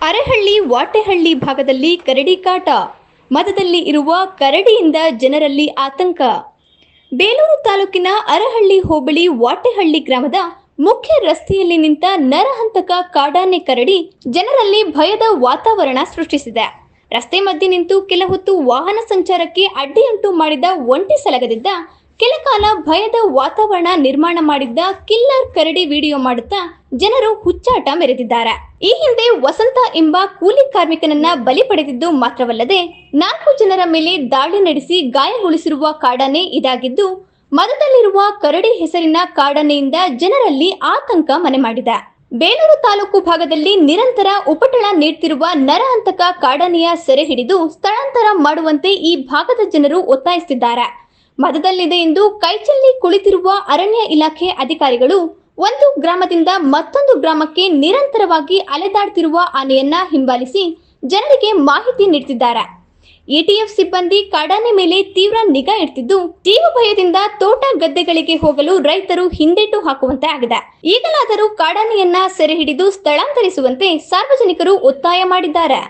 ಅರೆಹಳ್ಳಿ ವಾಟೆಹಳ್ಳಿ ಭಾಗದಲ್ಲಿ ಕರಡಿ ಕಾಟ. ಮದದಲ್ಲಿ ಇರುವ ಕರಡಿಯಿಂದ ಜನರಲ್ಲಿ ಆತಂಕ. ಬೇಲೂರು ತಾಲೂಕಿನ ಅರಹಳ್ಳಿ ಹೋಬಳಿ ವಾಟೆಹಳ್ಳಿ ಗ್ರಾಮದ ಮುಖ್ಯ ರಸ್ತೆಯಲ್ಲಿ ನಿಂತ ನರಹಂತಕ ಕಾಡಾನೆ ಕರಡಿ ಜನರಲ್ಲಿ ಭಯದ ವಾತಾವರಣ ಸೃಷ್ಟಿಸಿದೆ. ರಸ್ತೆ ಮಧ್ಯೆ ನಿಂತು ಕೆಲ ಹೊತ್ತು ವಾಹನ ಸಂಚಾರಕ್ಕೆ ಅಡ್ಡಿಯುಂಟು ಮಾಡಿದ ಒಂಟಿ ಸಲಗದಿದ್ದ ಕೆಲಕಾಲ ಭಯದ ವಾತಾವರಣ ನಿರ್ಮಾಣ ಮಾಡಿದ್ದ ಕಿಲ್ಲರ್ ಕರಡಿ ವಿಡಿಯೋ ಮಾಡುತ್ತಾ ಜನರು ಹುಚ್ಚಾಟ ಮೆರೆದಿದ್ದಾರೆ. ಈ ಹಿಂದೆ ವಸಂತ ಎಂಬ ಕೂಲಿ ಕಾರ್ಮಿಕನನ್ನ ಬಲಿ ಪಡೆದಿದ್ದು ಮಾತ್ರವಲ್ಲದೆ 4 ಜನರ ಮೇಲೆ ದಾಳಿ ನಡೆಸಿ ಗಾಯಗೊಳಿಸಿರುವ ಕಾಡಾನೆ ಇದಾಗಿದ್ದು, ಮದದಲ್ಲಿರುವ ಕರಡಿ ಹೆಸರಿನ ಕಾಡಾನೆಯಿಂದ ಜನರಲ್ಲಿ ಆತಂಕ ಮನೆ ಮಾಡಿದೆ. ಬೇಲೂರು ತಾಲೂಕು ಭಾಗದಲ್ಲಿ ನಿರಂತರ ಉಪಟಳ ನೀಡುತ್ತಿರುವ ನರಹಂತಕ ಕಾಡಾನೆಯ ಸೆರೆ ಹಿಡಿದು ಸ್ಥಳಾಂತರ ಮಾಡುವಂತೆ ಈ ಭಾಗದ ಜನರು ಒತ್ತಾಯಿಸುತ್ತಿದ್ದಾರೆ. ಮದದಲ್ಲಿದೆ ಎಂದು ಕೈಚೆಲ್ಲಿ ಕುಳಿತಿರುವ ಅರಣ್ಯ ಇಲಾಖೆ ಅಧಿಕಾರಿಗಳು ಒಂದು ಗ್ರಾಮದಿಂದ ಮತ್ತೊಂದು ಗ್ರಾಮಕ್ಕೆ ನಿರಂತರವಾಗಿ ಅಲೆದಾಡ್ತಿರುವ ಆನೆಯನ್ನ ಹಿಂಬಾಲಿಸಿ ಜನರಿಗೆ ಮಾಹಿತಿ ನೀಡುತ್ತಿದ್ದಾರೆ. ಎಟಿಎಫ್ ಸಿಬ್ಬಂದಿ ಕಾಡಾನೆ ಮೇಲೆ ತೀವ್ರ ನಿಗಾ ಇಡ್ತಿದ್ದು, ಜೀವ ಭಯದಿಂದ ತೋಟ ಗದ್ದೆಗಳಿಗೆ ಹೋಗಲು ರೈತರು ಹಿಂದೇಟು ಹಾಕುವಂತೆ ಆಗಿದೆ. ಈಗಲಾದರೂ ಕಾಡಾನೆಯನ್ನ ಸೆರೆ ಹಿಡಿದು ಸ್ಥಳಾಂತರಿಸುವಂತೆ ಸಾರ್ವಜನಿಕರು ಒತ್ತಾಯ ಮಾಡಿದ್ದಾರೆ.